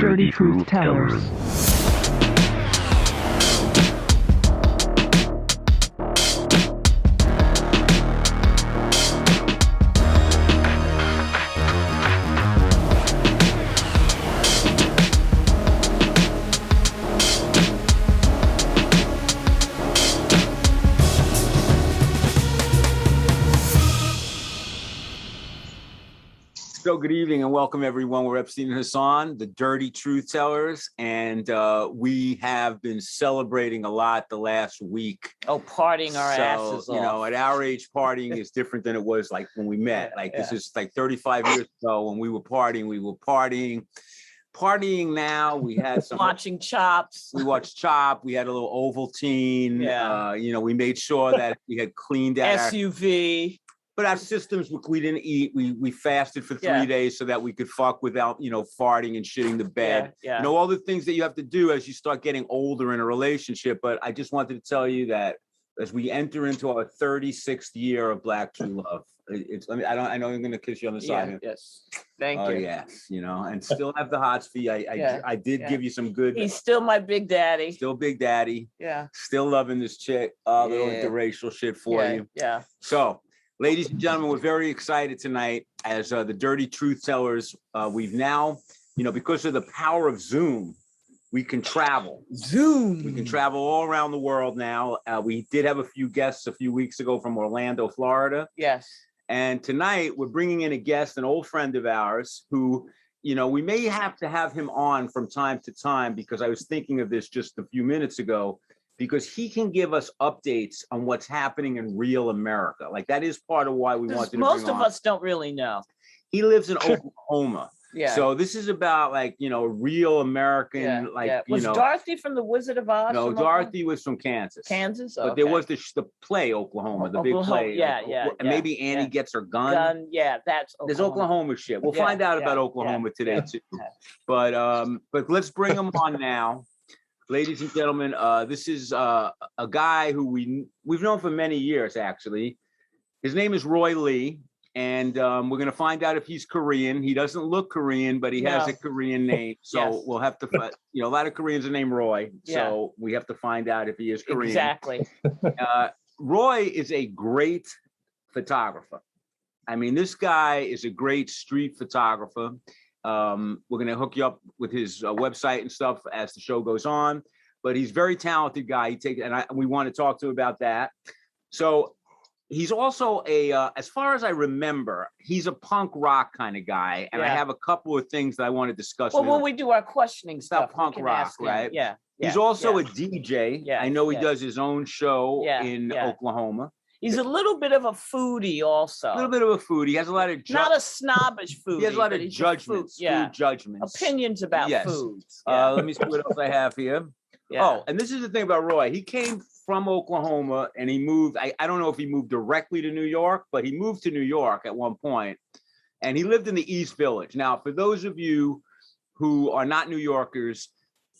Dirty Truth Tellers. So good evening and welcome everyone. We're Epstein Hassan, the Dirty Truth Tellers, and we have been celebrating a lot the last week. Oh, partying our asses off. You know, at our age, partying is different than it was like when we met. This is like 35 years ago when we were partying. Partying now, we had some watching Chops. We watched Chop. We had a little Ovaltine. Yeah. We made sure that we had cleaned out SUV. But our systems, we didn't eat. We fasted for 3 days so that we could fuck without, farting and shitting the bed. Yeah. All the things that you have to do as you start getting older in a relationship. But I just wanted to tell you that as we enter into our 36th year of Black True Love, I know I'm going to kiss you on the side. Yeah, yes. Thank you. Oh, yes. And still have the hots for you. I did give you some good. He's still my big daddy. Still big daddy. Yeah. Still loving this chick. Little interracial shit for you. Yeah. So, ladies and gentlemen, we're very excited tonight as the Dirty Truth Tellers. We've now, because of the power of Zoom, we can travel. Zoom. We can travel all around the world now. We did have a few guests a few weeks ago from Orlando, Florida. Yes. And tonight we're bringing in a guest, an old friend of ours who, we may have to have him on from time to time because I was thinking of this just a few minutes ago. Because he can give us updates on what's happening in real America. Like that is part of why we wanted to bring most of on. us don't really know. He lives in Oklahoma. Yeah. So this is about real American, Was Dorothy from the Wizard of Oz? No, Dorothy was from Kansas. Kansas? But there was the play Oklahoma, the big play. And maybe Annie gets her gun. That's There's Oklahoma shit. We'll find out about Oklahoma today too. But let's bring him on now. Ladies and gentlemen, this is a guy who we've known for many years, actually. His name is Roy Lee, and we're going to find out if he's Korean. He doesn't look Korean, but he has a Korean name. So we'll have to, a lot of Koreans are named Roy. So we have to find out if he is Korean. Exactly. Roy is a great photographer. I mean, this guy is a great street photographer. We're going to hook you up with his website and stuff as the show goes on, but he's a very talented guy. We want to talk to him about that. So he's also as far as I remember, he's a punk rock kind of guy. And I have a couple of things that I want to discuss. Well, when we do our questioning stuff, punk rock, right? Yeah. He's also a DJ. Yeah. I know he does his own show in Oklahoma. He's a little bit of a foodie also. A little bit of a foodie. He has a lot of... Not a snobbish foodie. He has a lot of judgments, food judgments. Opinions about foods. Let me see what else I have here. Yeah. Oh, and this is the thing about Roy. He came from Oklahoma and he moved. I don't know if he moved directly to New York, but he moved to New York at one point. And he lived in the East Village. Now, for those of you who are not New Yorkers,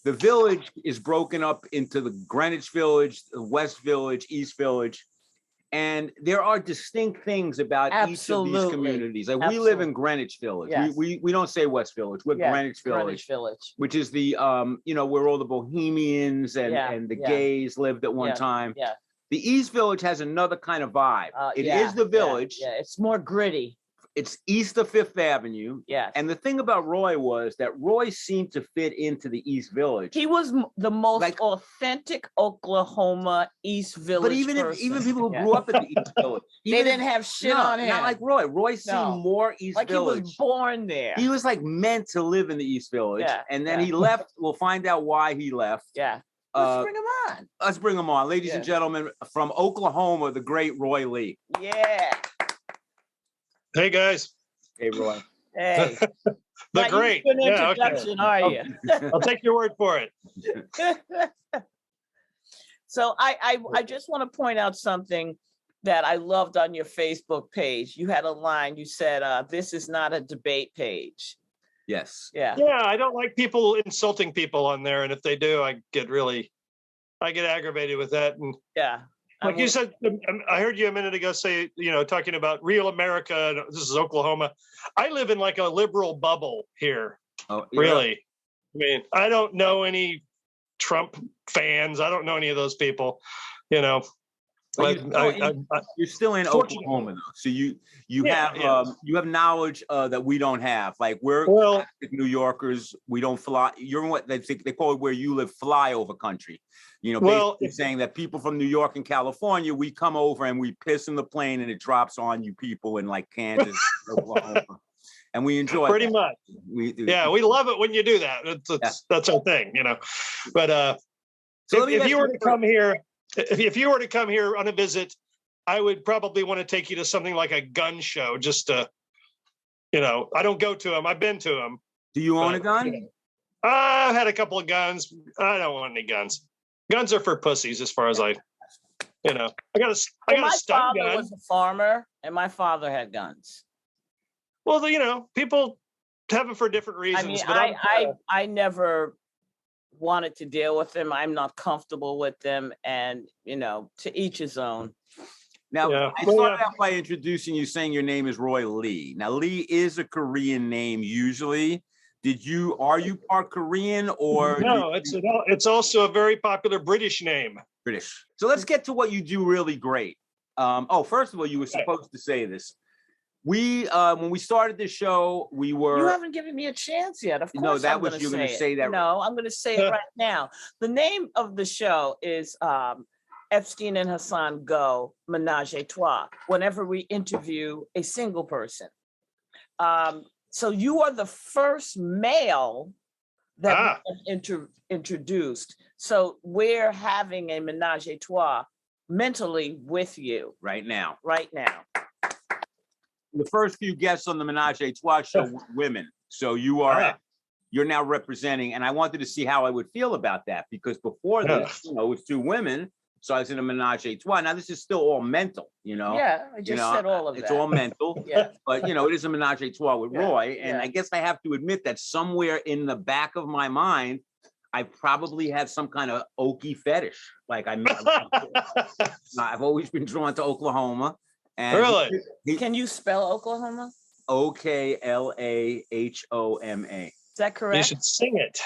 the village is broken up into the Greenwich Village, the West Village, East Village. And there are distinct things about each of these communities. Like we live in Greenwich Village. Yes. We don't say West Village. We're Greenwich Village, which is the where all the Bohemians and the gays lived at one time. Yeah. The East Village has another kind of vibe. It is the village. Yeah, it's more gritty. It's east of Fifth Avenue. Yes. And the thing about Roy was that Roy seemed to fit into the East Village. He was the most authentic Oklahoma East Village But even people who grew up in the East Village. They didn't have shit on him. Not like Roy. Roy seemed more East Village. He was born there. He was meant to live in the East Village. Yeah. And then he left. We'll find out why he left. Yeah. Let's bring him on. Let's bring him on. Ladies and gentlemen, from Oklahoma, the great Roy Lee. Yeah. Hey guys. Hey Roy. Hey. The great. Good introduction, are you? I'll take your word for it. So I just want to point out something that I loved on your Facebook page. You had a line. You said, "This is not a debate page." Yes. Yeah. Yeah. I don't like people insulting people on there, and if they do, I get aggravated with that. And like you said, I heard you a minute ago say, talking about real America. This is Oklahoma. I live in like a liberal bubble here. Oh, really? I mean, I don't know any Trump fans. I don't know any of those people, you know. But you're still in Oklahoma, though. So you have knowledge that we don't have. Like we're New Yorkers, we don't fly. You're in what they call it where you live, flyover country. You know, basically saying that people from New York and California, we come over and we piss in the plane and it drops on you people in like Kansas, Oklahoma. And we enjoy pretty much. We love it when you do that. That's our thing, you know. But so if you were to come here. If you were to come here on a visit, I would probably want to take you to something like a gun show, just to, you know, I don't go to them. I've been to them. Do you own a gun? You know, I've had a couple of guns. I don't want any guns. Guns are for pussies, as far as I got a stun gun. My father was a farmer, and my father had guns. Well, you know, people have them for different reasons. I mean, I never wanted to deal with them. I'm not comfortable with them, and you know, to each his own. Now, I started out by introducing you, saying your name is Roy Lee. Now, Lee is a Korean name usually. Are you part Korean or? No, it's also a very popular British name. British. So let's get to what you do really great. First of all, you were supposed to say this. When we started this show, you haven't given me a chance yet. Of course, no, that was you're going to say that. No, I'm going to say it right now. The name of the show is Epstein and Hassan Go Menage Trois. Whenever we interview a single person, so you are the first male that we have introduced. So we're having a menage a trois mentally with you right now. Right now. The first few guests on the Menage a Trois show were women. So you're now representing, and I wanted to see how I would feel about that, because before this, you know, it was two women. So I was in a Menage a Trois. Now this is still all mental, you know. Yeah, I just said all of that. It's all mental. But you know, it is a Menage a Trois with Roy. And I guess I have to admit that somewhere in the back of my mind, I probably have some kind of Okie fetish. Like I've always been drawn to Oklahoma. And really? Can you spell Oklahoma? Oklahoma. Is that correct? You should sing it.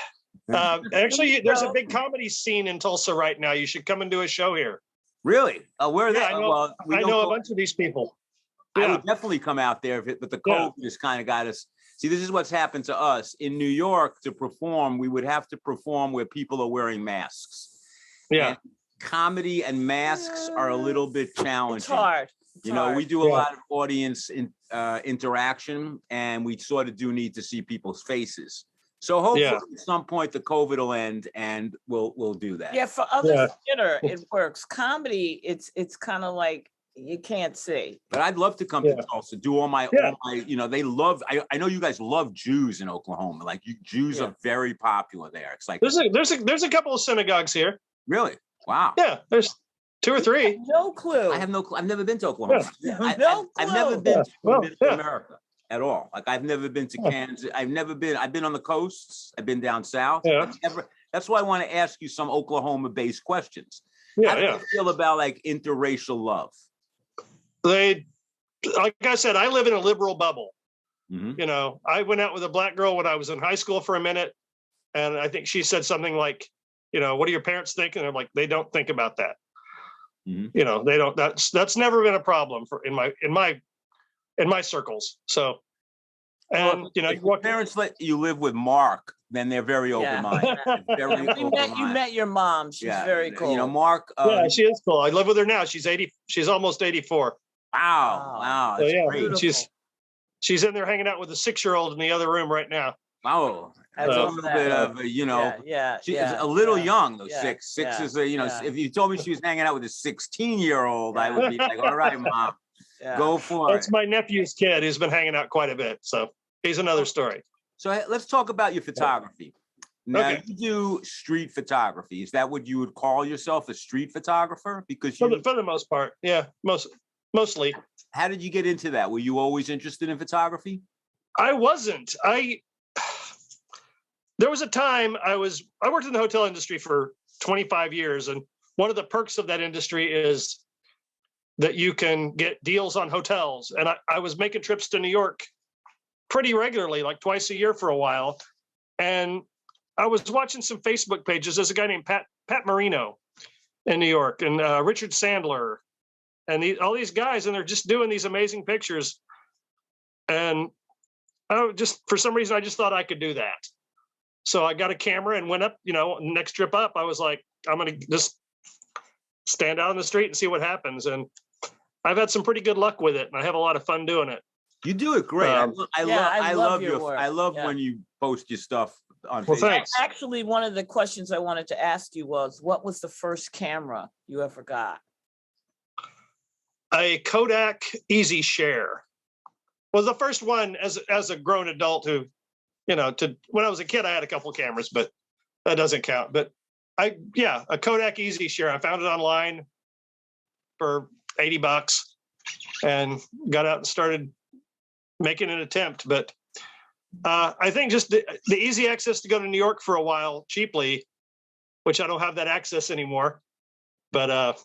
Actually, there's a big comedy scene in Tulsa right now. You should come and do a show here. Really? Where are they? I know a bunch of these people. I would definitely come out there, but the COVID just kind of got us. See, this is what's happened to us. In New York, to perform, we would have to perform where people are wearing masks. Yeah. And comedy and masks are a little bit challenging. It's hard. You know, we do a lot of audience interaction, and we sort of do need to see people's faces. So hopefully at some point the COVID will end, and we'll do that. Yeah, for other theater, it works. Comedy, it's kind of like you can't see. But I'd love to come to Tulsa, do all my, you know, they love. I know you guys love Jews in Oklahoma. Like Jews are very popular there. It's like there's a couple of synagogues here. Really? Wow. Yeah, there's 2 or 3. No clue. I have no clue. I've never been to Oklahoma. No clue. I've never been to America at all. Like I've never been to Kansas. I've been on the coasts. I've been down south. That's why I want to ask you some Oklahoma-based questions. How do you feel about like interracial love? Like I said, I live in a liberal bubble. Mm-hmm. You know, I went out with a black girl when I was in high school for a minute, and I think she said something like, you know, what do your parents think? And I'm like, they don't think about that. Mm-hmm. You know, they don't. That's never been a problem in my circles. So, and you know, if your parents let you live with Mark, then they're very open-minded. You met your mom. She's very cool. You know, Mark. She is cool. I live with her now. She's 80. She's almost 84. Wow. That's great. Beautiful. She's in there hanging out with a 6-year-old in the other room right now. Wow. That's a little bit of, you know, she's a little young, though. Six is, you know, if you told me she was hanging out with a 16-year-old, I would be like, all right, Mom, go for it. That's my nephew's kid who's been hanging out quite a bit. So he's another story. So let's talk about your photography. Now, you do street photography. Is that what you would call yourself, a street photographer? Because for the most part, mostly. How did you get into that? Were you always interested in photography? I wasn't. There was a time I worked in the hotel industry for 25 years. And one of the perks of that industry is that you can get deals on hotels. And I was making trips to New York pretty regularly, like twice a year for a while. And I was watching some Facebook pages. There's a guy named Pat Marino in New York, and Richard Sandler, and all these guys, and they're just doing these amazing pictures. And for some reason, I just thought I could do that. So I got a camera and went up, next trip up, I was like, I'm going to just stand out on the street and see what happens. And I've had some pretty good luck with it, and I have a lot of fun doing it. You do it great. I love your work. I love when you post your stuff on Facebook. Thanks. Actually, one of the questions I wanted to ask you was, what was the first camera you ever got? A Kodak Easy Share was the first one as a grown adult who, when I was a kid, I had a couple of cameras, but that doesn't count. But a Kodak Easy Share. I found it online for $80 and got out and started making an attempt. But I think just the easy access to go to New York for a while cheaply, which I don't have that access anymore. But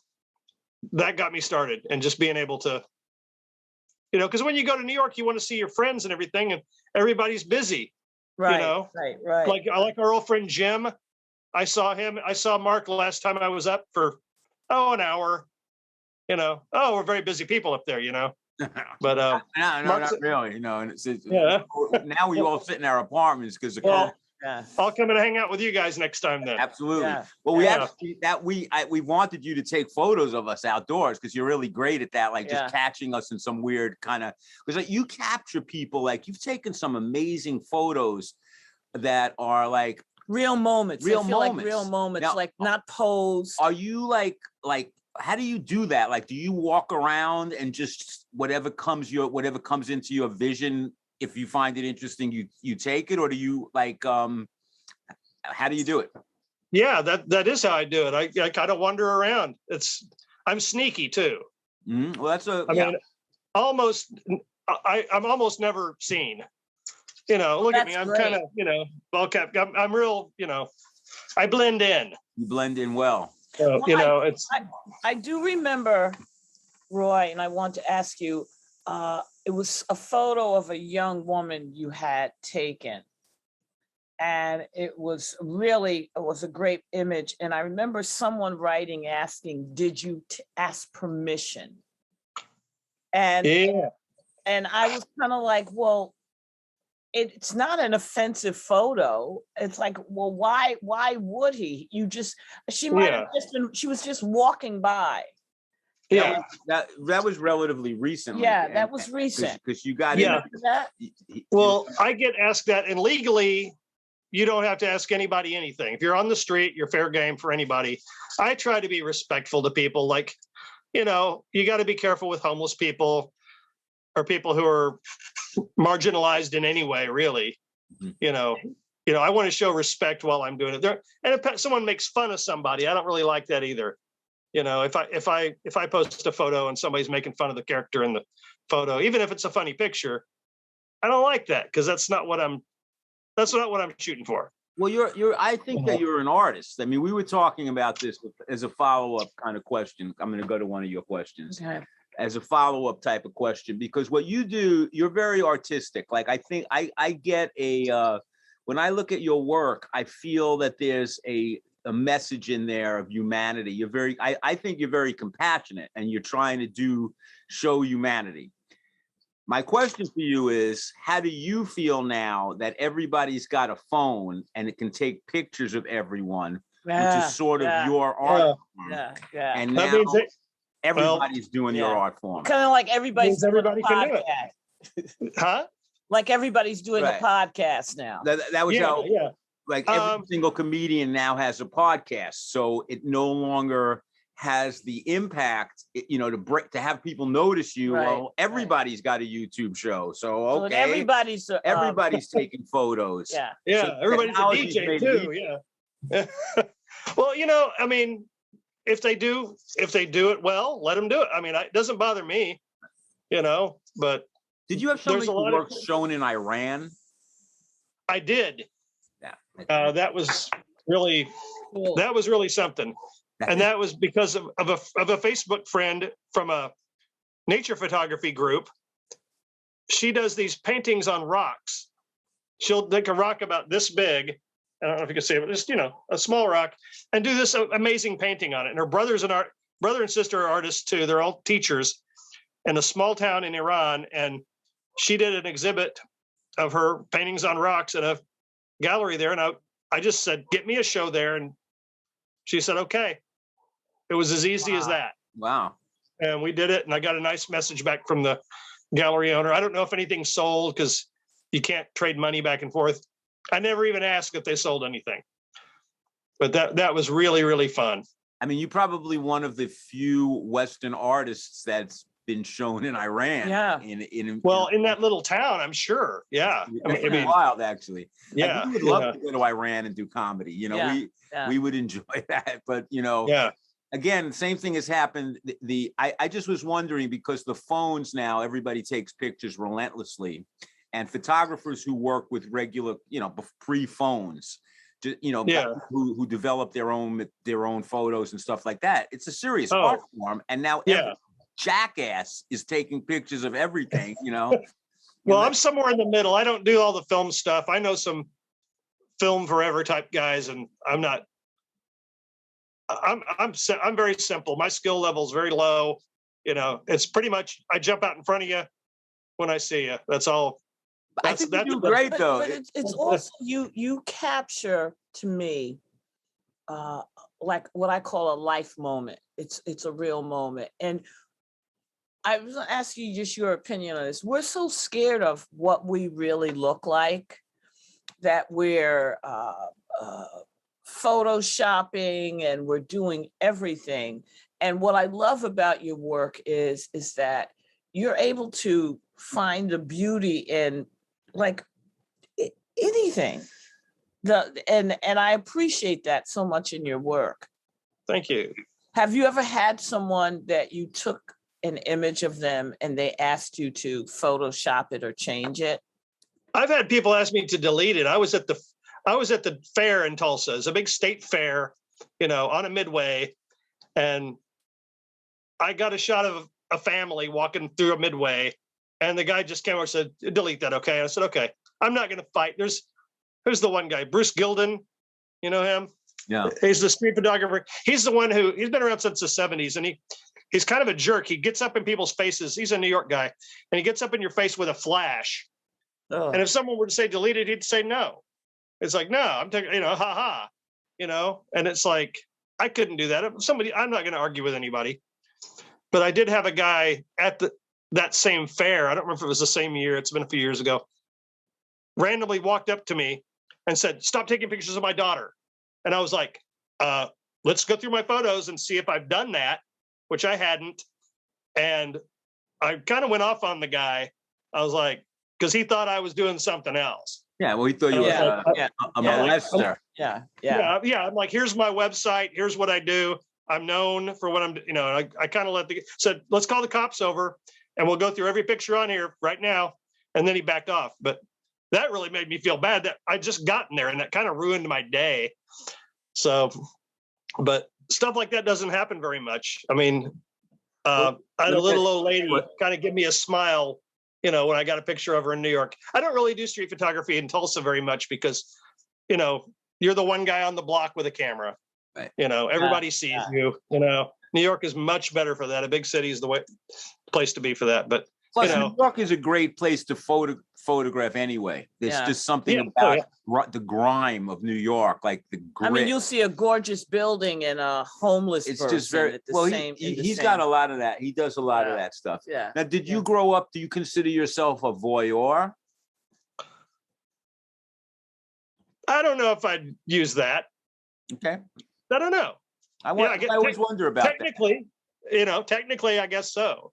that got me started, and just being able to, because when you go to New York, you want to see your friends and everything, and everybody's busy. Right. Right. Like our old friend Jim. I saw him. I saw Mark last time I was up for an hour. We're very busy people up there. But no, not really. And it's now we all sit in our apartments because of Yeah. I'll come and hang out with you guys next time then. Absolutely. Yeah. Well, we wanted you to take photos of us outdoors because you're really great at that, just catching us in some weird kind of, because you capture people, you've taken some amazing photos that are real moments. Real moments, now, not posed. Are you how do you do that? Do you walk around and just whatever comes into your vision, if you find it interesting, you take it, or do you how do you do it? Yeah, that is how I do it. I kind of wander around. I'm sneaky too. Mm-hmm. Well, that's mean, I'm almost never seen. Look at me. I'm kind of, well kept. I'm real, I blend in. You blend in well. I do remember, Roy, and I want to ask you, it was a photo of a young woman you had taken. And it was a great image. And I remember someone writing, asking, did you ask permission? And I was kind of like, well, it's not an offensive photo. It's like, well, why would he? She might have she was just walking by. Yeah. That was relatively recent. Yeah, that was recent. Because you got into that. Well, I get asked that, and legally, you don't have to ask anybody anything. If you're on the street, you're fair game for anybody. I try to be respectful to people. You got to be careful with homeless people or people who are marginalized in any way, really. Mm-hmm. I want to show respect while I'm doing it. And if someone makes fun of somebody, I don't really like that either. If I post a photo and somebody's making fun of the character in the photo, even if it's a funny picture, I don't like that, because that's not what I'm shooting for. Well, I think that you're an artist. I mean, we were talking about this as a follow-up kind of question. I'm going to go to one of your questions. Okay. As a follow-up type of question, because what you do, you're very artistic. I think I get when I look at your work, I feel that there's a message in there of humanity. I think you're very compassionate, and you're trying to show humanity. My question for you is, how do you feel now that everybody's got a phone and it can take pictures of everyone, which is sort of your art form? Yeah. And now everybody's doing your art form. Kind of like everybody can do it. Huh? Like everybody's doing a podcast now. That was how, every single comedian now has a podcast. So it no longer has the impact, to have people notice you. Right, well, everybody's got a YouTube show. So, okay. So everybody's taking photos. Yeah. So everybody's a DJ too. Yeah. Well, I mean, if they do it well, let them do it. I mean, it doesn't bother me, but. Did you have some of your work shown in Iran? I did. Yeah. That was really something. And that was because of a Facebook friend from a nature photography group. She does these paintings on rocks. She'll take a rock about this big I don't know if you can see it, but just, a small rock, and do this amazing painting on it. And her brother and sister are artists too. They're all teachers in a small town in Iran. And she did an exhibit of her paintings on rocks at a gallery there. And I just said, get me a show there. And she said, okay. It was as easy as that. Wow. And we did it. And I got a nice message back from the gallery owner. I don't know if anything sold because you can't trade money back and forth. I never even asked if they sold anything, but that was really, really fun. I mean, you're probably one of the few Western artists that's been shown in Iran. Yeah. In that little town, I'm sure. Yeah. I mean, wild, actually. Yeah. Like, we would love to go to Iran and do comedy. We would enjoy that. But, again, same thing has happened. I just was wondering, because the phones now, everybody takes pictures relentlessly. And photographers who work with regular, pre-phones, who develop their own photos and stuff like that. It's a serious art form. And now every jackass is taking pictures of everything, Well, I'm somewhere in the middle. I don't do all the film stuff. I know some film forever type guys, and I'm not. I'm very simple. My skill level is very low. It's pretty much I jump out in front of you when I see you. That's all. I think you do great, though. But it's also you capture, to me, like what I call a life moment. It's a real moment. And I was going to ask you just your opinion on this. We're so scared of what we really look like that we're photoshopping and we're doing everything. And what I love about your work is that you're able to find the beauty in like anything. And I appreciate that so much in your work. Thank you. Have you ever had someone that you took an image of them and they asked you to Photoshop it or change it? I've had people ask me to delete it. I was at the fair in Tulsa. It's a big state fair, on a midway, and I got a shot of a family walking through a midway. And the guy just came over and said, delete that, okay? I said, okay, I'm not going to fight. Who's the one guy? Bruce Gilden, you know him? Yeah. He's the street photographer. He's the one he's been around since the 70s, and he's kind of a jerk. He gets up in people's faces. He's a New York guy, and he gets up in your face with a flash. Oh. And if someone were to say delete it, he'd say no. It's like, no, I'm taking, ha, and it's like, I couldn't do that. I'm not going to argue with anybody. But I did have a guy at that same fair, I don't remember if it was the same year, it's been a few years ago, randomly walked up to me and said, stop taking pictures of my daughter. And I was like, let's go through my photos and see if I've done that, which I hadn't. And I kind of went off on the guy. I was like, because he thought I was doing something else. Yeah, well, he thought you were a molester. Yeah. I'm like, here's my website. Here's what I do. I'm known for what I'm, I kind of said, let's call the cops over and we'll go through every picture on here right now. And then he backed off. But that really made me feel bad that I just gotten there, and that kind of ruined my day. So, but stuff like that doesn't happen very much. I mean, I had a little old lady kind of give me a smile, when I got a picture of her in New York. I don't really do street photography in Tulsa very much because, you're the one guy on the block with a camera. Right. Everybody sees you. New York is much better for that. A big city is the place to be for that. But plus, New York is a great place to photograph anyway. There's just something about the grime of New York, like the grit. I mean, you'll see a gorgeous building and a homeless person. It's just very well. He's got a lot of that. He does a lot of that stuff. Yeah. Now, did you grow up? Do you consider yourself a voyeur? I don't know if I'd use that. Okay. I don't know. I always wonder about technically, technically, I guess so.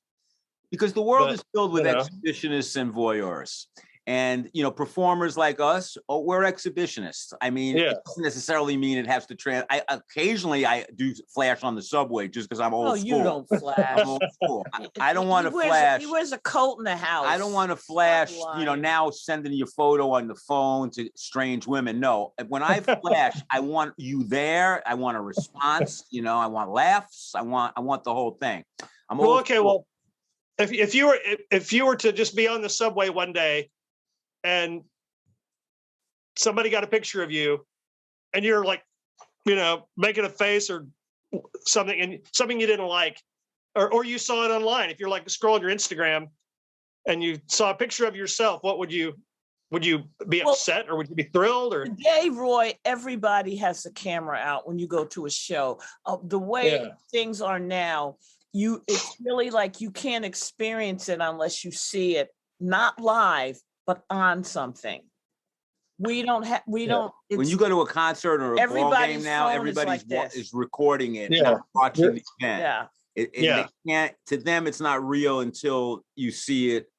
Because the world is filled with exhibitionists and voyeurs. And, performers like us, we're exhibitionists. I mean, it doesn't necessarily mean it has to occasionally I do flash on the subway just because I'm old school. You don't flash. I'm old school. I don't want to flash. He wears a coat in the house. I don't want to flash, now sending your photo on the phone to strange women. No, when I flash, I want you there. I want a response. I want laughs. I want the whole thing. Well, if you were to just be on the subway one day and somebody got a picture of you and you're like, making a face or something, and something you didn't like, or you saw it online. If you're like scrolling your Instagram and you saw a picture of yourself, what would you be upset, or would you be thrilled? Or today, Roy, everybody has a camera out when you go to a show. The way things are now, it's really like you can't experience it unless you see it, not live, but on something. We don't. When you go to a concert or a ball game now, everybody is recording it, not watching the event. They can't. To them, it's not real until you see it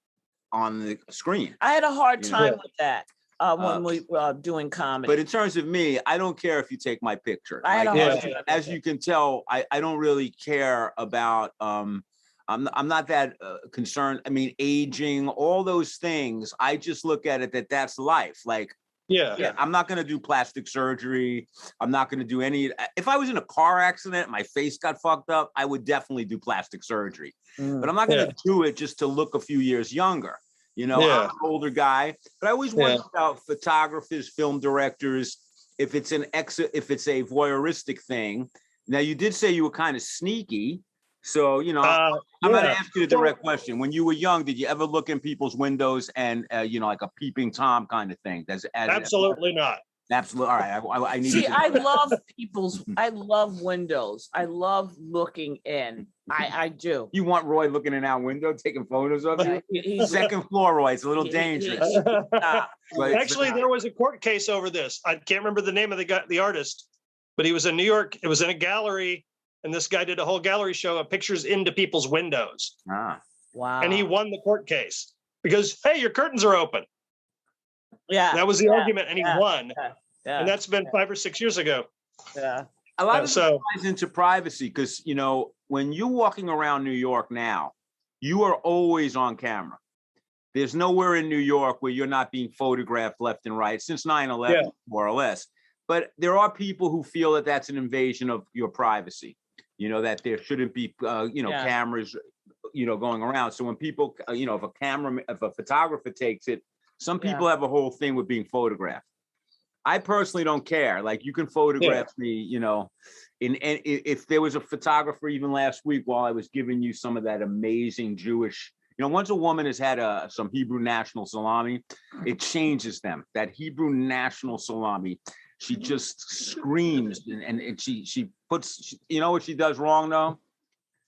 on the screen. I had a hard time with that when we were doing comedy. But in terms of me, I don't care if you take my picture. As you can tell, I don't really care about. I'm not that concerned. I mean, aging, all those things. I just look at it that's life. Like. Yeah, I'm not going to do plastic surgery. I'm not going to do any. If I was in a car accident, my face got fucked up, I would definitely do plastic surgery. But I'm not going to do it just to look a few years younger. I'm an older guy, but I always wonder about photographers, film directors, if it's a voyeuristic thing. Now, you did say you were kind of sneaky. So, I'm going to ask you a direct question. When you were young, did you ever look in people's windows and, like a peeping Tom kind of thing? Absolutely not. Absolutely. All right. I need See, I love windows. I love looking in. I do. You want Roy looking in our window, taking photos of you? Second floor, Roy. It's a little dangerous. Actually, there was a court case over this. I can't remember the name of the artist, but he was in New York. It was in a gallery. And this guy did a whole gallery show of pictures into people's windows. Wow. And he won the court case because, hey, your curtains are open. Yeah. That was the argument, and he won. And that's been 5 or 6 years ago. Yeah. A lot of it ties into privacy because, when you're walking around New York now, you are always on camera. There's nowhere in New York where you're not being photographed left and right since 9/11, more or less. But there are people who feel that that's an invasion of your privacy. That there shouldn't be, cameras, going around. So when people, if a photographer takes it, some people have a whole thing with being photographed. I personally don't care. Like, you can photograph me, and if there was a photographer even last week while I was giving you some of that amazing Jewish, once a woman has had some Hebrew national salami, it changes them. That Hebrew national salami. She just screams and she puts, what she does wrong though?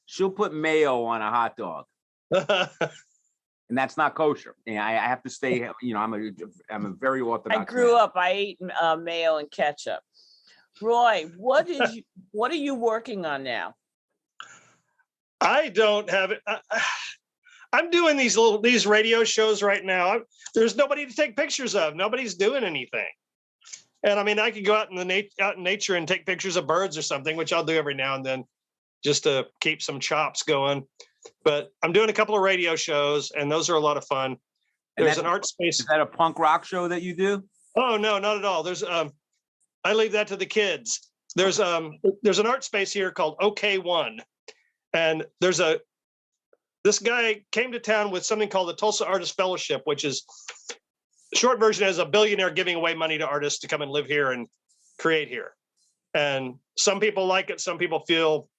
She'll put mayo on a hot dog. And that's not kosher. I have to stay, I'm a very orthodox. I grew up, I ate mayo and ketchup. Roy, what are you working on now? I don't have it. I'm doing these radio shows right now. There's nobody to take pictures of. Nobody's doing anything. And I mean, I could go out in nature and take pictures of birds or something, which I'll do every now and then just to keep some chops going. But I'm doing a couple of radio shows, and those are a lot of fun. There's an art space. Is that a punk rock show that you do? Oh, no, not at all. There's I leave that to the kids. There's an art space here called OK1. And this guy came to town with something called the Tulsa Artist Fellowship, which is short version is a billionaire giving away money to artists to come and live here and create here. And some people like it. Some people feel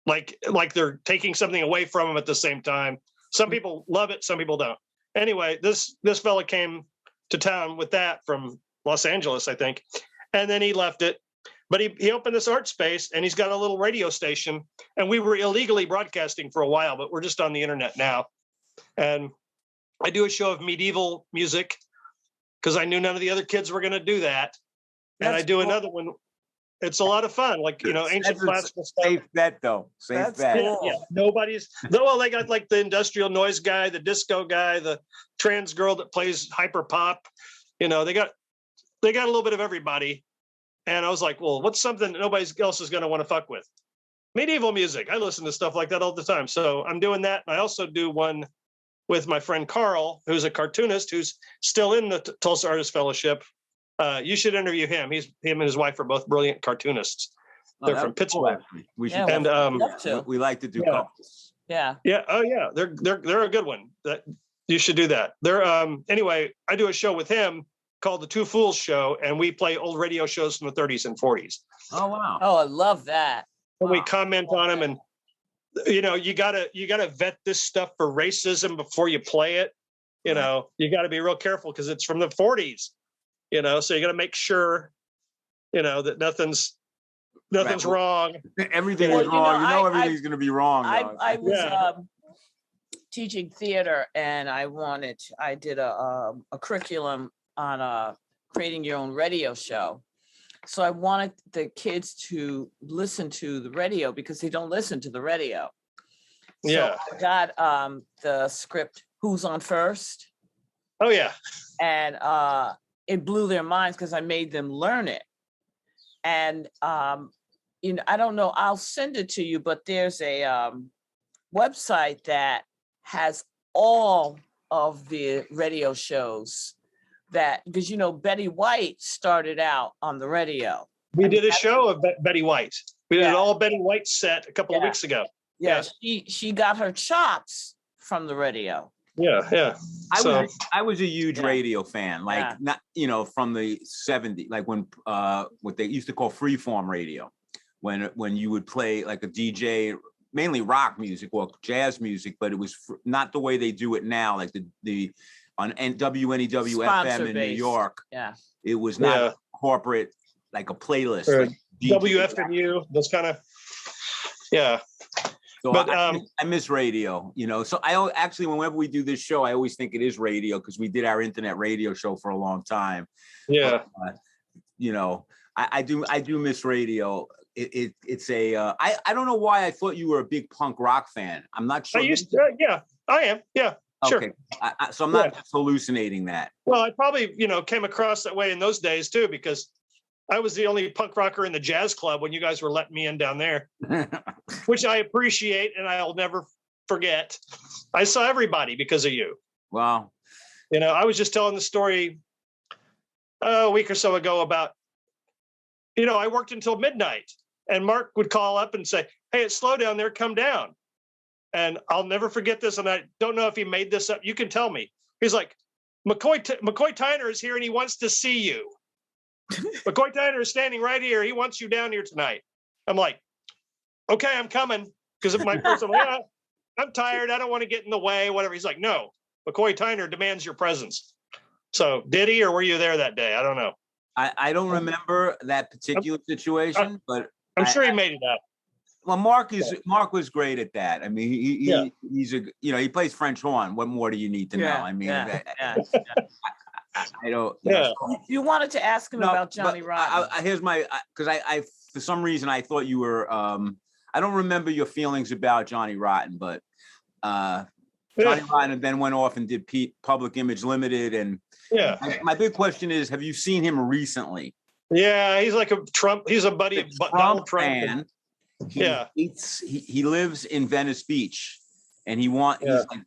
like they're taking something away from them at the same time. Some people love it. Some people don't. Anyway, this fella came to town with that from Los Angeles, I think. And then he left it. But he opened this art space, and he's got a little radio station. And we were illegally broadcasting for a while, but we're just on the internet now. And I do a show of medieval music because I knew none of the other kids were going to do that. And I do another one. It's a lot of fun, like, ancient classical stuff. Safe bet, though. Safe bet. Cool. Yeah, well, they got like the industrial noise guy, the disco guy, the trans girl that plays hyper pop. They got a little bit of everybody. And I was like, well, what's something that nobody else is going to want to fuck with? Medieval music. I listen to stuff like that all the time. So I'm doing that. And I also do one with my friend Carl, who's a cartoonist who's still in the Tulsa Artist Fellowship. You should interview him. Him and his wife are both brilliant cartoonists. They're from Pittsburgh. We should. We like to do couples. Yeah. Yeah. Oh, yeah. They're a good one. You should do that. Anyway, I do a show with him, called the Two Fools Show, and we play old radio shows from the 30s and 40s. Oh, wow. Oh, I love that. And we comment on them, and you know, you gotta vet this stuff for racism before you play it. You know, you got to be real careful because it's from the 40s. You know, so you got to make sure, you know, that nothing's wrong. Everything is wrong. Everything's going to be wrong. I was teaching theater, and I did a curriculum on creating your own radio show. So I wanted the kids to listen to the radio because they don't listen to the radio. So I got the script, Who's on First? Oh, yeah. And it blew their minds because I made them learn it. And, you know, I don't know, I'll send it to you, but there's a website that has all of the radio shows that, because, you know, Betty White started out on the radio. We did a show of Betty White. We did an all Betty White set a couple of weeks ago. Yeah, she got her chops from the radio. Yeah. I was a huge radio fan, like not, you know, from the 70s, like when what they used to call freeform radio, when you would play like a DJ, mainly rock music or jazz music, but it was not the way they do it now, like the on WNEW FM in New York. Yeah, it was not corporate, like a playlist. Or like WFMU, those kind of, So but I miss radio, you know. So I actually, whenever we do this show, I always think it is radio because we did our internet radio show for a long time. Yeah, but, you know, I do miss radio. It's a I don't know why I thought you were a big punk rock fan. I'm not sure. I am. Yeah, sure. Okay, so I'm not just hallucinating that. Well, I probably came across that way in those days too because I was the only punk rocker in the jazz club when you guys were letting me in down there, which I appreciate and I'll never forget. I saw everybody because of you. Wow. I was just telling the story a week or so ago about, I worked until midnight and Mark would call up and say, "Hey, it's slow down there, come down." And I'll never forget this. And I don't know if he made this up. You can tell me. He's like, McCoy Tyner is here and he wants to see you. McCoy Tyner is standing right here. He wants you down here tonight. I'm like, okay, I'm coming. Because of my person, I'm tired. I don't want to get in the way, whatever. He's like, no, McCoy Tyner demands your presence. So did he, or were you there that day? I don't know. I don't remember that particular situation, but I'm sure he made it up. Well, Mark was great at that. I mean, he's a, he plays French horn. What more do you need to know? I mean, I don't. You wanted to ask him about Johnny Rotten. Here's my, because I for some reason I thought you were. I don't remember your feelings about Johnny Rotten, but Johnny Rotten then went off and did Public Image Limited, and my big question is, have you seen him recently? Yeah, he's like a Trump. He's a buddy of Donald Trump. Fan. He lives in Venice Beach, and he's like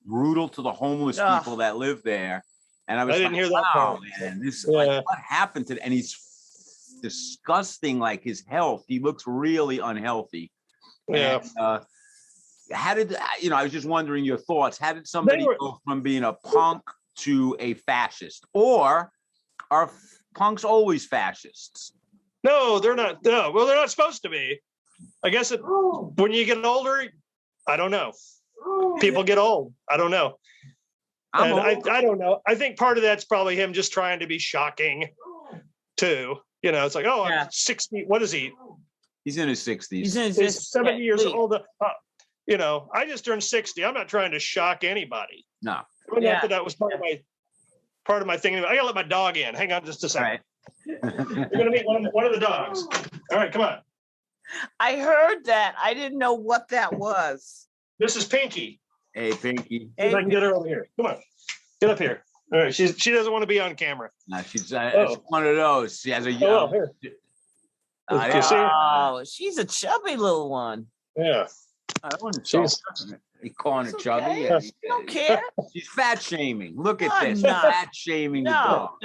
brutal to the homeless people that live there. And I didn't hear that part. Man, this like, what happened to? And he's disgusting. Like his health, he looks really unhealthy. Yeah. And, how did I was just wondering your thoughts. How did somebody go from being a punk to a fascist, or are punks always fascists? No, they're not. No, well, they're not supposed to be. I guess when you get older, I don't know. People get old. I don't know. I don't know. I think part of that's probably him just trying to be shocking, too. It's like, I'm 60. What is he? He's in his 60s. He's 70 years old. I just turned 60. I'm not trying to shock anybody. No. That was part of my thing. I gotta let my dog in. Hang on just a second. Right. You're gonna meet one of the dogs. All right, come on. I heard that. I didn't know what that was. This is Pinky. Hey, Pinky. Hey, if I can get her over here. Come on. Get up here. All right. She doesn't want to be on camera. No, she's one of those. She has a young. Here. She's a chubby little one. Yeah. I wouldn't say you calling her chubby. Okay. Yeah. You don't care. She's fat shaming. Look at this. Fat shaming. No.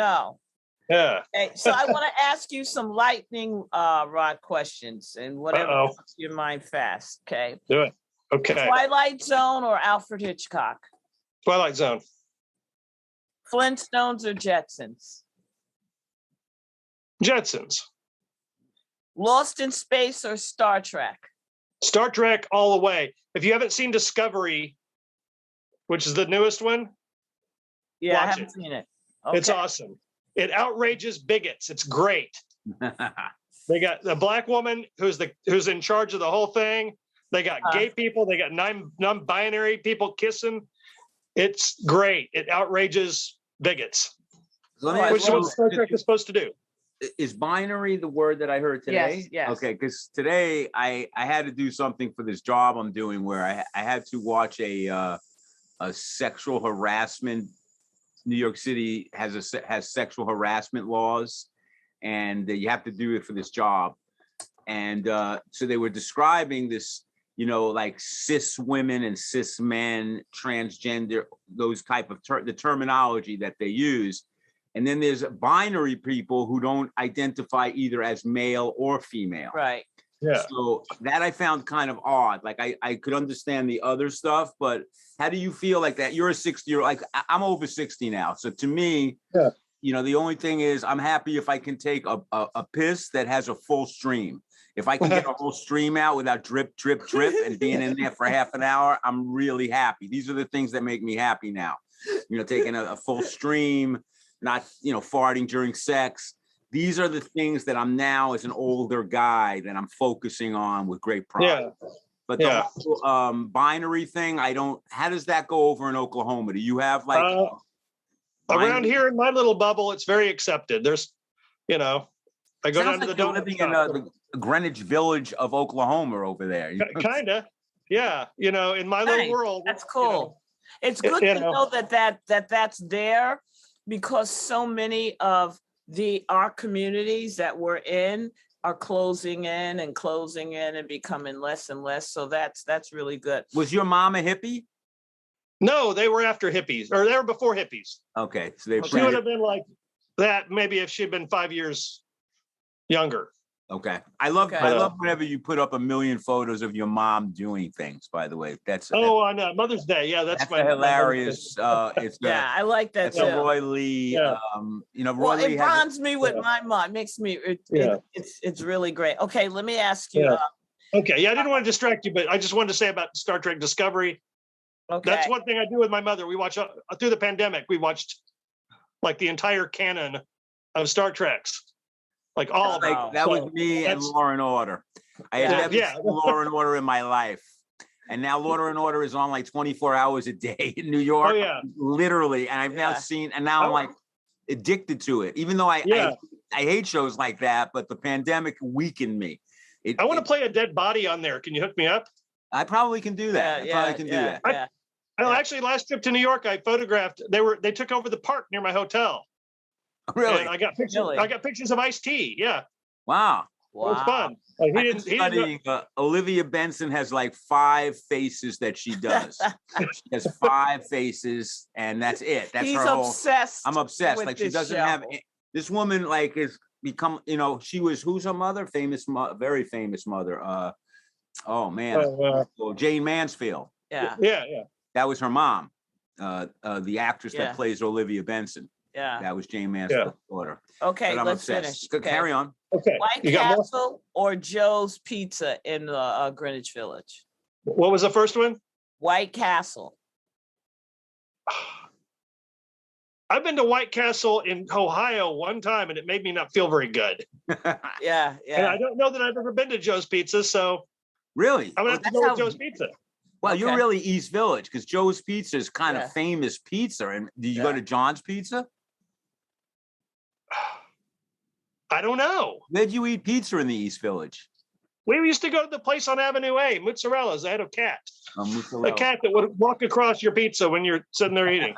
Yeah. Okay, so I want to ask you some lightning rod questions and whatever comes to your mind fast. Okay. Do it. Okay. Twilight Zone or Alfred Hitchcock? Twilight Zone. Flintstones or Jetsons? Jetsons. Lost in Space or Star Trek? Star Trek all the way. If you haven't seen Discovery, which is the newest one, Yeah, I watch haven't it. seen it. It's awesome. It outrages bigots. It's great. They got the black woman who's in charge of the whole thing. They got gay people. They got non-binary people kissing. It's great. It outrages bigots, which is what Star Trek is supposed to do. Is binary the word that I heard today? Yes. Okay, because today I had to do something for this job I'm doing where I had to watch a sexual harassment. New York City has sexual harassment laws, and you have to do it for this job. And so they were describing this, like cis women and cis men, transgender, those type of the terminology that they use. And then there's binary people who don't identify either as male or female. Right. Yeah. So that I found kind of odd. Like I could understand the other stuff, but how do you feel like that? You're a 60-year-old, like I'm over 60 now. So to me, the only thing is I'm happy if I can take a piss that has a full stream. If I can get a whole stream out without drip, drip, drip and being in there for half an hour, I'm really happy. These are the things that make me happy now. Taking a full stream, not, farting during sex. These are the things that I'm now as an older guy that I'm focusing on with great pride. Yeah. But the whole, binary thing, how does that go over in Oklahoma? Do you have like around here in my little bubble, it's very accepted. There's, I go down to the donut living shop. in the Greenwich Village of Oklahoma over there. Kind of. Yeah. In my little world. That's cool. It's good to know that's there, because so many of our communities that we're in are closing in and becoming less and less. So that's really good. Was your mom a hippie? No, they were after hippies, or they were before hippies. Okay, so she would have been like that maybe if she'd been 5 years younger. Okay. I love whenever you put up a million photos of your mom doing things, by the way. On Mother's Day. Yeah, that's my hilarious. I like that. That's a Roy Lee. Yeah. Roy Lee it bonds me with my mom. Makes me it's really great. Okay, let me ask you. Okay, I didn't want to distract you, but I just wanted to say about Star Trek Discovery. Okay. That's one thing I do with my mother. We watch through the pandemic. We watched like the entire canon of Star Treks. Like all of them. That was me and Law and Order. I had never seen Law and Order in my life. And now Law and Order is on like 24 hours a day in New York. Oh, yeah. Literally. And I've now seen, and now I'm like addicted to it. Even though I hate shows like that, but the pandemic weakened me. I want to play a dead body on there. Can you hook me up? I probably can do that. Actually, last trip to New York, I photographed. They took over the park near my hotel. Really? And I got pictures. I got pictures of Ice-T. Yeah. Wow. It was fun. Olivia Benson has like 5 faces that she does. She has 5 faces, and that's it. That's He's her whole. Obsessed. I'm obsessed. Like she doesn't have this woman. Like is become. She was who's her mother? Very famous mother. Jane Mansfield. Yeah. That was her mom. The actress that plays Olivia Benson. Yeah. That was Jane Mansfield's daughter. Okay, let's finish. Okay. Carry on. Okay. White Castle or Joe's Pizza in Greenwich Village? What was the first one? White Castle. I've been to White Castle in Ohio one time, and it made me not feel very good. Yeah. And I don't know that I've ever been to Joe's Pizza, so really, I'm gonna have to go with Joe's Pizza. Well, you're really East Village because Joe's Pizza is kind of famous pizza. And did you go to John's Pizza? I don't know. Where'd you eat pizza in the East Village? We used to go to the place on Avenue A, Mozzarella's. I had a cat. A cat that would walk across your pizza when you're sitting there eating.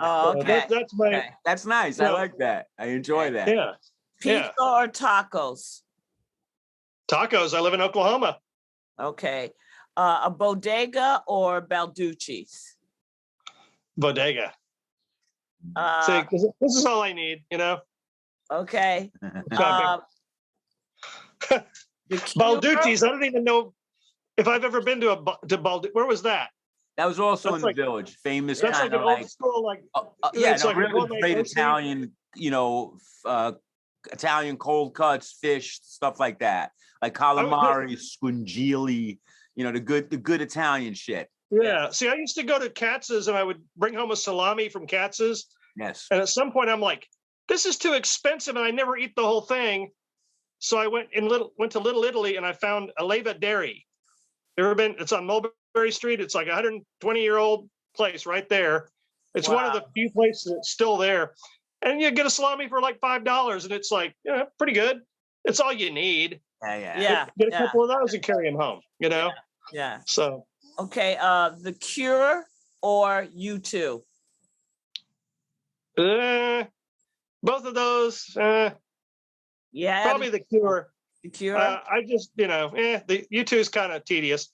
Okay. That's my. That's nice. I like that. I enjoy that. Yeah. Pizza or tacos? Tacos. I live in Oklahoma. Okay. A bodega or Balducci's? Bodega. This is all I need, Okay. Balducci's. I don't even know if I've ever been to Balducci. Where was that? That was also in the village. Famous. That's like an old school, it's like really great Italian, Italian cold cuts, fish, stuff like that, like calamari, squingili, you know, the good Italian shit. Yeah. See, I used to go to Katz's and I would bring home a salami from Katz's. Yes. And at some point I'm like, this is too expensive and I never eat the whole thing. So I went to Little Italy and I found Aleva Dairy. Ever been? It's on Mulberry Street. It's like a 120-year-old place right there. It's one of the few places that's still there. And you get a salami for like $5 and it's like, yeah, pretty good. It's all you need. Yeah. Get a couple of those and carry them home, you know? Yeah. So. Okay. The Cure or U2? Both of those. Yeah. Probably The Cure. The Cure. I just, the U2 is kind of tedious.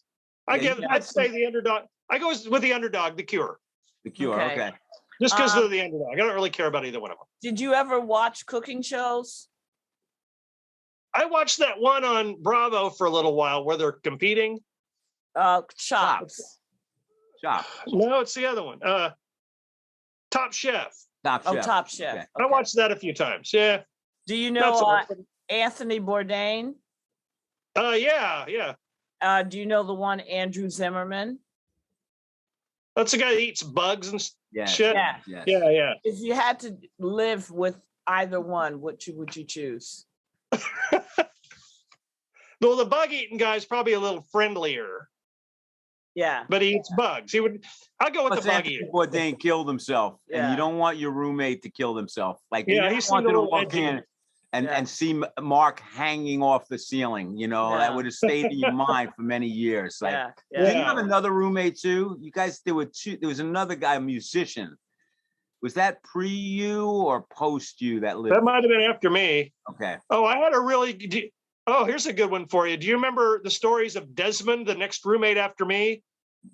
I'd say the underdog. I go with the underdog, The Cure. The Cure. Okay. Just because they're the underdog. I don't really care about either one of them. Did you ever watch cooking shows? I watched that one on Bravo for a little while where they're competing. Chops. No, it's the other one. Top Chef. Top Chef. Oh, Top Chef. Okay. I watched that a few times. Yeah. Do you know Anthony Bourdain? Yeah. Do you know the one Andrew Zimmerman? That's the guy that eats bugs and shit. Yeah. Yeah. If you had to live with either one, which would you choose? Well, the bug eating guy is probably a little friendlier. Yeah. But he eats bugs. I'll go with the bug eater. Bourdain killed himself. And you don't want your roommate to kill himself. Like, you he wanted to walk edgy. in and see Mark hanging off the ceiling, that would have stayed in your mind for many years. Like, didn't you have another roommate too? You guys, there was another guy, a musician. Was that pre you or post you that lived? That might have been after me. Okay. Oh, I had a really, here's a good one for you. Do you remember the stories of Desmond, the next roommate after me?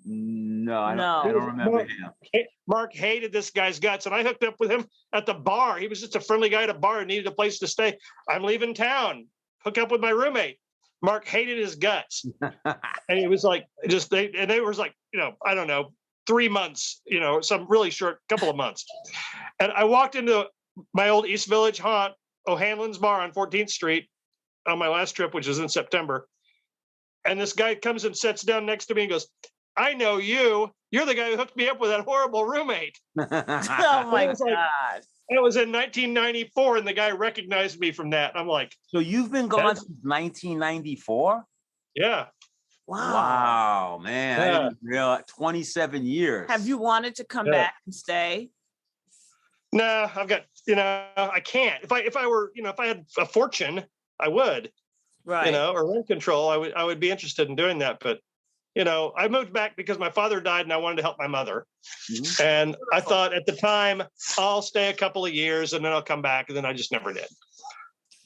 No, I don't remember him. Mark hated this guy's guts, and I hooked up with him at the bar. He was just a friendly guy at a bar and needed a place to stay. I'm leaving town. Hook up with my roommate. Mark hated his guts, and he was like, they was like, I don't know, 3 months, some really short couple of months. And I walked into my old East Village haunt, O'Hanlon's Bar on 14th Street, on my last trip, which was in September. And this guy comes and sits down next to me and goes, I know you. You're the guy who hooked me up with that horrible roommate. Oh my God. It was in 1994, and the guy recognized me from that. I'm like, so you've been gone since 1994? Yeah. Wow, man. I didn't realize 27 years. Have you wanted to come back and stay? No, I've got, I can't. If I had a fortune, I would. Right. Or rent control, I would be interested in doing that. But, I moved back because my father died and I wanted to help my mother. Mm-hmm. And I thought at the time, I'll stay a couple of years and then I'll come back. And then I just never did.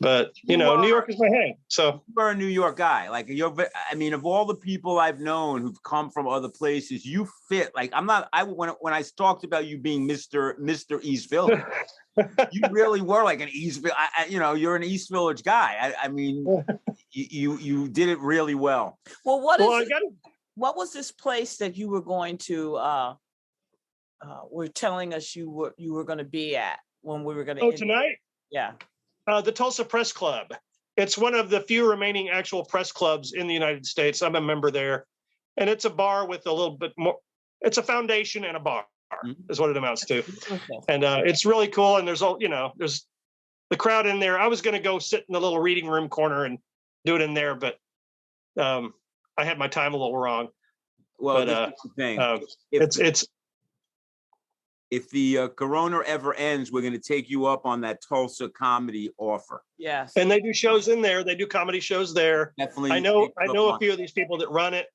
But, New York is my hang. So you're a New York guy. Like, of all the people I've known who've come from other places, you fit. Like, when I talked about you being Mr. East Village, you really were like an East Village. You're an East Village guy. You did it really well. Well, what was this place that you were going to? Were telling us you were going to be at when we were going to. Oh, tonight? Yeah. The Tulsa Press Club. It's one of the few remaining actual press clubs in the United States. I'm a member there. And it's a bar with a little bit more. It's a foundation and a bar is what it amounts to. Okay. And it's really cool. And there's there's the crowd in there. I was going to go sit in the little reading room corner and do it in there, but I had my time a little wrong. Well, that's the thing. If the corona ever ends, we're going to take you up on that Tulsa comedy offer. Yes. And they do shows in there. They do comedy shows there. Definitely. I know a few of these people that run it,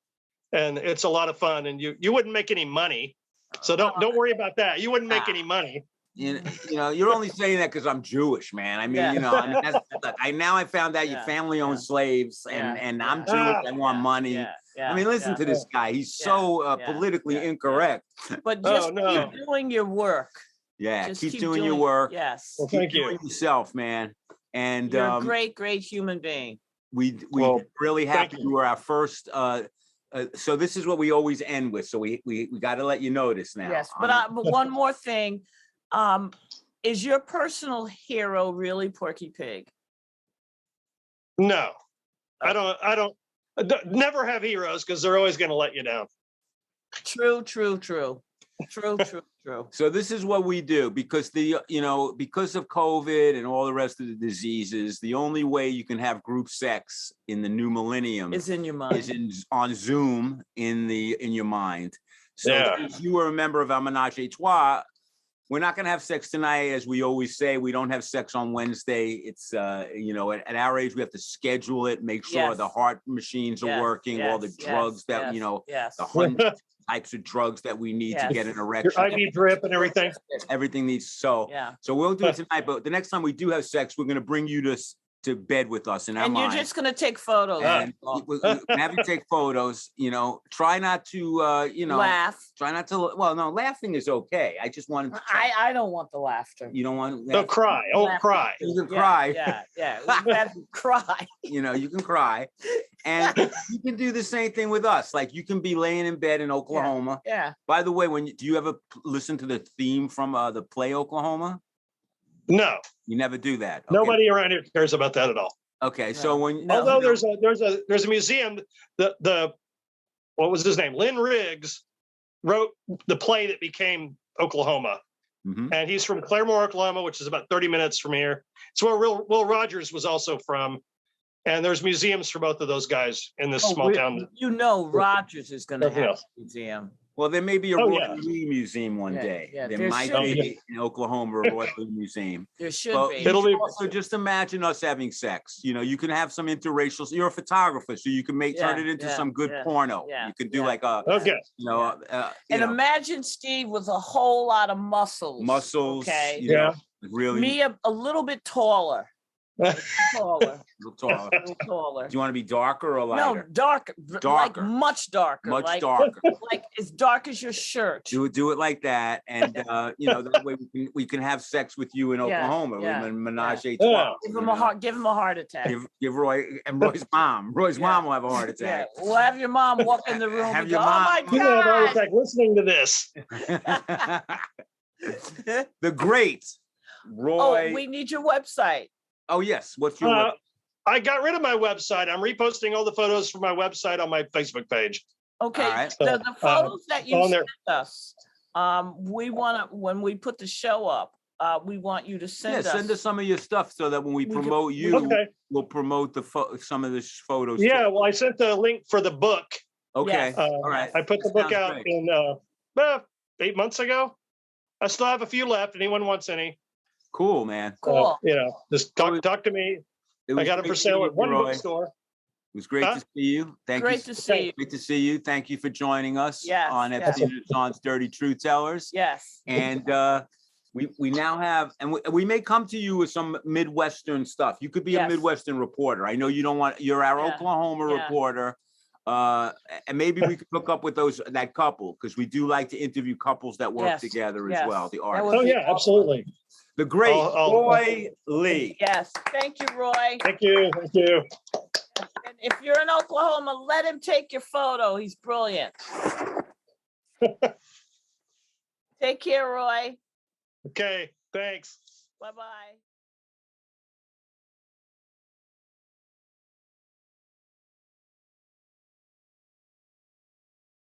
and it's a lot of fun. And you wouldn't make any money, so don't worry about that. You wouldn't make any money. You're only saying that because I'm Jewish, man. I found out your family owns slaves, and I'm Jewish. I want money. Yeah, listen to this guy. He's so politically incorrect. But just keep doing your work. Yeah, just keep doing your work. Yes. Well, thank you. Doing yourself, man. And you're a great, great human being. We really happy you were our first. So this is what we always end with. So we got to let you know this now. Yes, but one more thing. Is your personal hero really Porky Pig? No, I don't. Never have heroes because they're always going to let you down. True. So this is what we do because because of COVID and all the rest of the diseases, the only way you can have group sex in the new millennium is in your mind. On Zoom in your mind. So Yeah. if you were a member of our Menage a Trois, we're not going to have sex tonight, as we always say. We don't have sex on Wednesday. It's at our age, we have to schedule it, make sure the heart machines are working, all the drugs that the 100 types of drugs that we need to get an erection. Your IV drip and everything. Everything needs so we won't do it tonight, but the next time we do have sex, we're going to bring you to bed with us in our mind. And you're just going to take photos. And we have you take photos, try not to, laugh. Try not to, no, laughing is okay. I just want to. I don't want the laughter. You don't want. Don't cry. Oh, cry. You can cry. Yeah. You have to cry. You can cry. And you can do the same thing with us. Like you can be laying in bed in Oklahoma. Yeah. By the way, do you ever listen to the theme from the play Oklahoma? No. You never do that. Okay. Nobody around here cares about that at all. Okay, so although there's a museum, the what was his name? Lynn Riggs wrote the play that became Oklahoma. Mm-hmm. And he's from Claremore, Oklahoma, which is about 30 minutes from here. It's where Will Rogers was also from. And there's museums for both of those guys in this small town. Rogers is going to have a museum. Well, there may be a Roy Lee Museum one day. Yeah, there might be in Oklahoma a Roy Lee Museum. There should be. It'll be. Also, just imagine us having sex. You can have some interracial. You're a photographer, so you can turn it into some good porno. You can do like a. Okay. And imagine Steve with a whole lot of muscles. Okay. Really. Me a little bit taller. Taller. A little taller. Do you want to be darker or lighter? No, darker. Like much darker. Much darker. Like as dark as your shirt. Do it like that, and that way we can have sex with you in Oklahoma. Menage a trois. Give him a heart attack. Give Roy and Roy's mom. Roy's mom will have a heart attack. Yeah. We'll have your mom walk in the room and go, mom, "Oh my God!" You have a heart attack listening to this. The great Roy. Oh, we need your website. Oh, yes. What's your I got rid of my website. I'm reposting all the photos from my website on my Facebook page. Okay. Right. The photos that you sent us, we want to, when we put the show up, we want you to send us. Send us some of your stuff so that when we promote you, we'll promote some of the photos. Yeah, well, I sent the link for the book. Okay. Yes. All right. I put the book out in 8 months ago. I still have a few left. Anyone wants any? Cool, man. Cool. Just talk to me. I got it for sale at one bookstore. It was great to see you. Great to see you. Great to see you. Thank you for joining us on Epstein Hassan's Dirty Truth Tellers. Yes. And we now have, and we may come to you with some Midwestern stuff. You could be a Midwestern reporter. I know you don't want. You're our Oklahoma reporter. And maybe we could hook up with that couple because we do like to interview couples that work together as well. The artists. Oh yeah, absolutely. The great Roy Lee. Yes. Thank you, Roy. Thank you. Thank you. And if you're in Oklahoma, let him take your photo. He's brilliant. Take care, Roy. Okay. Thanks. Bye-bye.